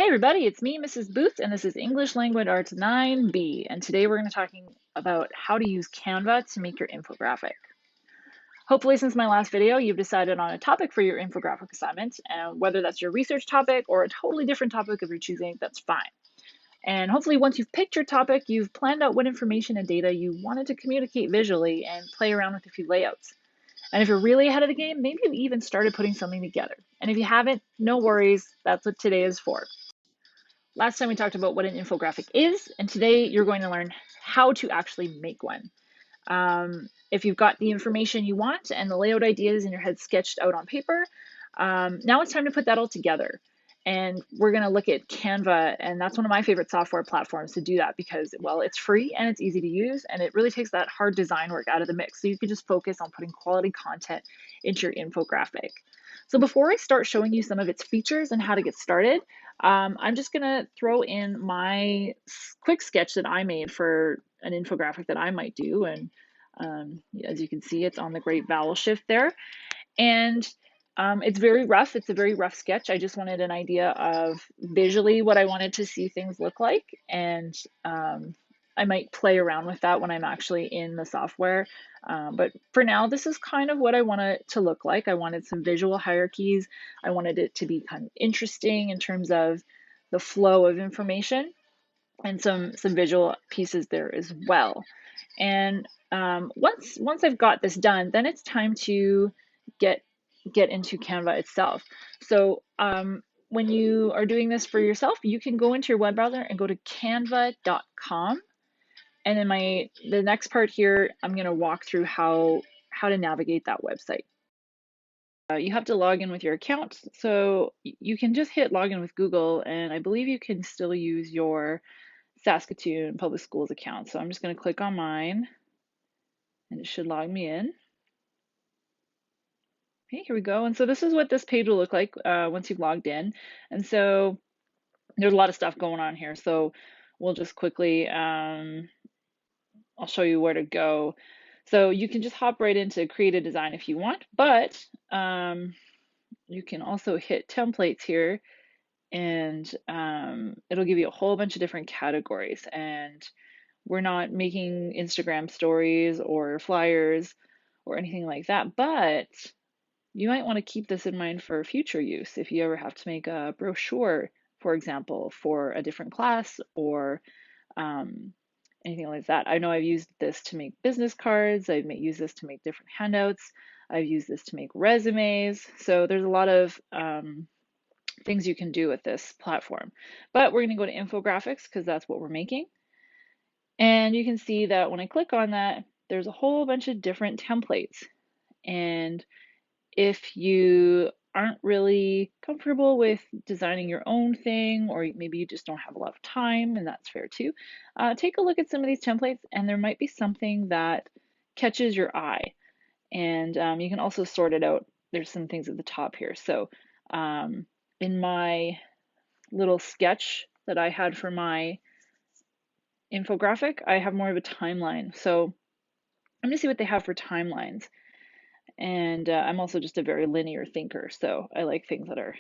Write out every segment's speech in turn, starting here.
Hey everybody, it's me, Mrs. Booth, and this is English Language Arts 9B. And today we're going to be talking about how to use Canva to make your infographic. Hopefully, since my last video, you've decided on a topic for your infographic assignment, and whether that's your research topic or a totally different topic if you're choosing, that's fine. And hopefully, once you've picked your topic, you've planned out what information and data you wanted to communicate visually and play around with a few layouts. And if you're really ahead of the game, maybe you've even started putting something together. And if you haven't, no worries, that's what today is for. Last time we talked about what an infographic is, and today you're going to learn how to actually make one. If you've got the information you want and the layout ideas in your head sketched out on paper, now it's time to put that all together. And we're going to look at Canva, and that's one of my favorite software platforms to do that because, well, it's free and it's easy to use, and it really takes that hard design work out of the mix. So you can just focus on putting quality content into your infographic. So before I start showing you some of its features and how to get started, I'm just going to throw in my quick sketch that I made for an infographic that I might do. And as you can see, it's on the great vowel shift there. And it's very rough. It's a very rough sketch. I just wanted an idea of visually what I wanted to see things look like. And I might play around with that when I'm actually in the software. But for now, this is kind of what I want it to look like. I wanted some visual hierarchies. I wanted it to be kind of interesting in terms of the flow of information and some visual pieces there as well. And once I've got this done, then it's time to get into Canva itself. So when you are doing this for yourself, you can go into your web browser and go to canva.com. And in the next part here, I'm going to walk through how to navigate that website. You have to log in with your account. So you can just hit login with Google, and I believe you can still use your Saskatoon Public Schools account. So I'm just going to click on mine, and it should log me in. Okay, here we go. And so this is what this page will look like once you've logged in. And so there's a lot of stuff going on here. So we'll just quickly, I'll show you where to go. So you can just hop right into create a design if you want, but you can also hit templates here, and it'll give you a whole bunch of different categories. And we're not making Instagram stories or flyers or anything like that, but you might want to keep this in mind for future use if you ever have to make a brochure, for example, for a different class or anything like that. I know I've used this to make business cards, I've used this to make different handouts, I've used this to make resumes. So there's a lot of things you can do with this platform. But we're going to go to infographics because that's what we're making. And you can see that when I click on that, there's a whole bunch of different templates. And if you aren't really comfortable with designing your own thing, or maybe you just don't have a lot of time, and that's fair too, take a look at some of these templates, and there might be something that catches your eye. And you can also sort it out. There's some things at the top here. So in my little sketch that I had for my infographic, I have more of a timeline. So I'm going to see what they have for timelines. And I'm also just a very linear thinker, so I like things that are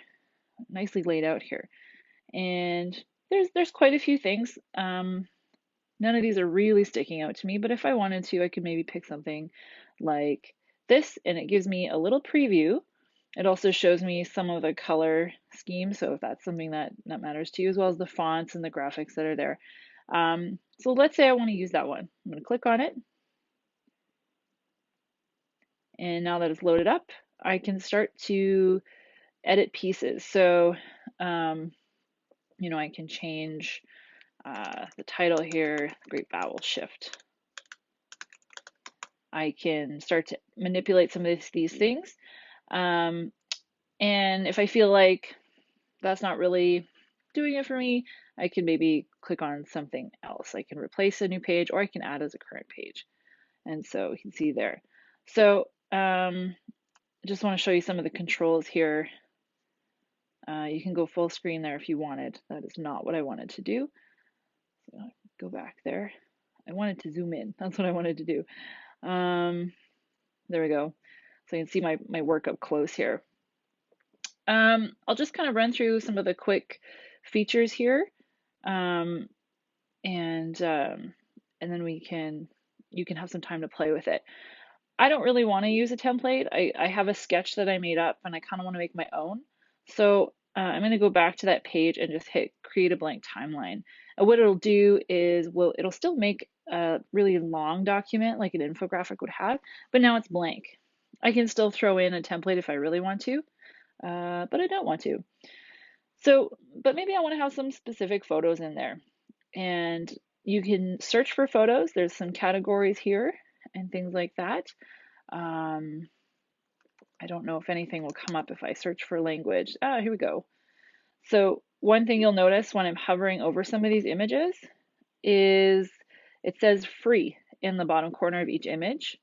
nicely laid out here. And there's quite a few things. None of these are really sticking out to me, but if I wanted to, I could maybe pick something like this, and it gives me a little preview. It also shows me some of the color scheme, so if that's something that matters to you, as well as the fonts and the graphics that are there. So let's say I want to use that one. I'm going to click on it. And now that it's loaded up, I can start to edit pieces. So, I can change the title here, Great Vowel Shift. I can start to manipulate some of these things. And if I feel like that's not really doing it for me, I can maybe click on something else. I can replace a new page, or I can add as a current page. And so you can see there. So I just want to show you some of the controls here. You can go full screen there if you wanted. That is not what I wanted to do. So go back there. I wanted to zoom in. That's what I wanted to do. There we go. So you can see my work up close here. I'll just kind of run through some of the quick features here, um, and then you can have some time to play with it. I don't really want to use a template. I have a sketch that I made up and I kind of want to make my own. So I'm going to go back to that page and just hit create a blank timeline. And what it'll do is it'll still make a really long document like an infographic would have, but now it's blank. I can still throw in a template if I really want to, but I don't want to. So, but maybe I want to have some specific photos in there. And you can search for photos. There's some categories here and things like that. I don't know if anything will come up if I search for language. Ah, here we go. So one thing you'll notice when I'm hovering over some of these images is it says free in the bottom corner of each image.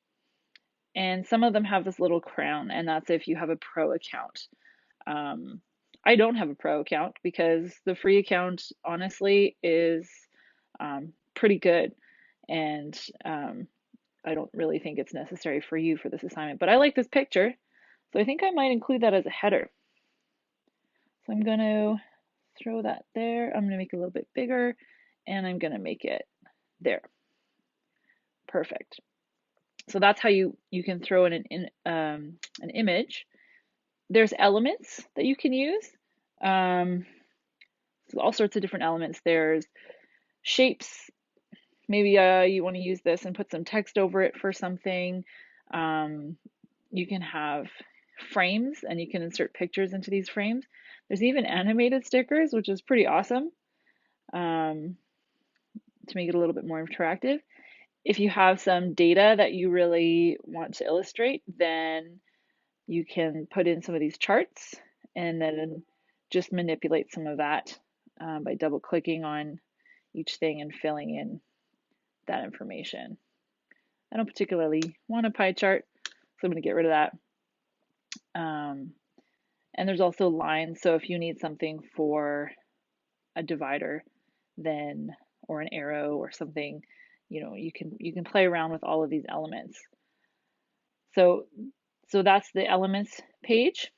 And some of them have this little crown, and that's if you have a pro account. I don't have a pro account because the free account honestly is pretty good. And I don't really think it's necessary for you for this assignment, but I like this picture. So I think I might include that as a header. So I'm going to throw that there. I'm going to make it a little bit bigger and I'm going to make it there. Perfect. So that's how you can throw in an image. There's elements that you can use. So all sorts of different elements. There's shapes. Maybe you want to use this and put some text over it for something. You can have frames and you can insert pictures into these frames. There's even animated stickers, which is pretty awesome, to make it a little bit more interactive. If you have some data that you really want to illustrate, then you can put in some of these charts and then just manipulate some of that by double clicking on each thing and filling in that information. I don't particularly want a pie chart, so I'm going to get rid of that. And there's also lines, so if you need something for a divider, then or an arrow or something, you can play around with all of these elements. So that's the elements page.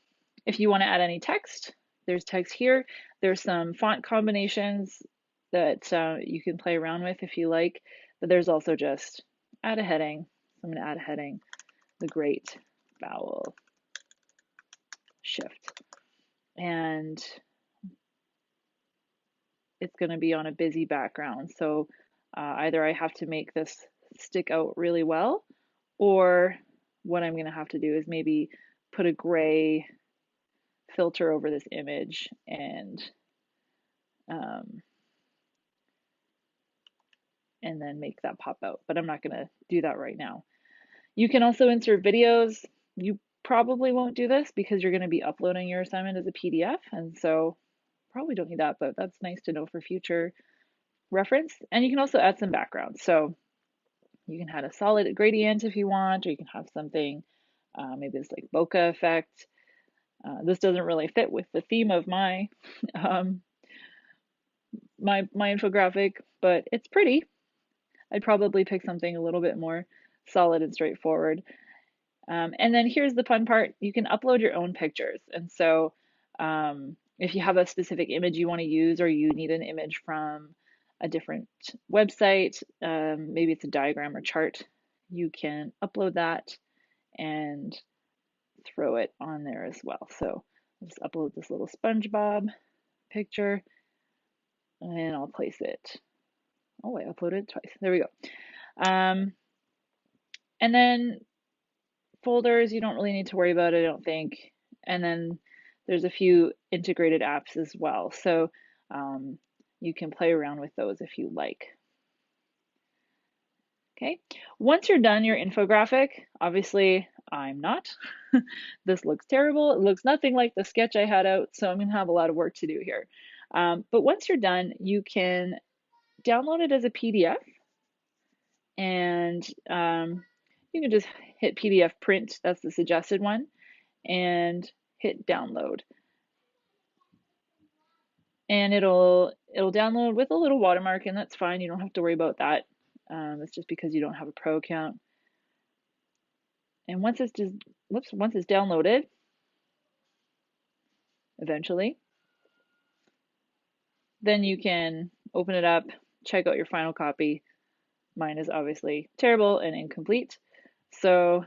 If you want to add any text, there's text here. There's some font combinations that you can play around with if you like, but there's also just add a heading. I'm going to add a heading, the Great Vowel Shift. And it's going to be on a busy background. So either I have to make this stick out really well, or what I'm going to have to do is maybe put a gray filter over this image and then make that pop out. But I'm not going to do that right now. You can also insert videos. You probably won't do this because you're going to be uploading your assignment as a PDF, and so probably don't need that, but that's nice to know for future reference. And you can also add some background. So you can add a solid gradient if you want, or you can have something, maybe it's like bokeh effect. This doesn't really fit with the theme of my my infographic, but it's pretty. I'd probably pick something a little bit more solid and straightforward. And then here's the fun part. You can upload your own pictures. And so if you have a specific image you want to use, or you need an image from a different website, maybe it's a diagram or chart, you can upload that and throw it on there as well. So I'll just upload this little SpongeBob picture and I'll place it. Oh, I uploaded it twice. There we go. And then folders, you don't really need to worry about it, I don't think. And then there's a few integrated apps as well. So you can play around with those if you like. Okay, once you're done your infographic, obviously I'm not. This looks terrible. It looks nothing like the sketch I had out, so I'm gonna have a lot of work to do here. But once you're done, you can download it as a PDF, and you can just hit PDF print, that's the suggested one, and hit download. And it'll download with a little watermark, and that's fine. You don't have to worry about that. It's just because you don't have a pro account. And once it's downloaded, eventually, Then you can open it up, check out your final copy. Mine is obviously terrible and incomplete, so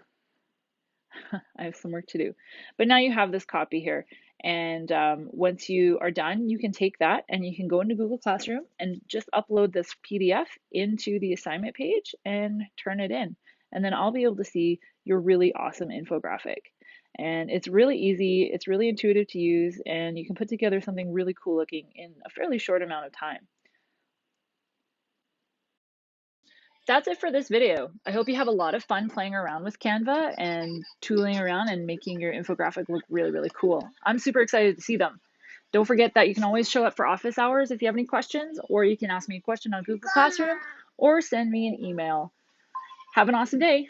I have some work to do. But now you have this copy here. And once you are done, you can take that and you can go into Google Classroom and just upload this PDF into the assignment page and turn it in. And then I'll be able to see your really awesome infographic. And it's really easy, it's really intuitive to use, and you can put together something really cool looking in a fairly short amount of time. That's it for this video. I hope you have a lot of fun playing around with Canva and tooling around and making your infographic look really, really cool. I'm super excited to see them. Don't forget that you can always show up for office hours if you have any questions, or you can ask me a question on Google Classroom or send me an email. Have an awesome day.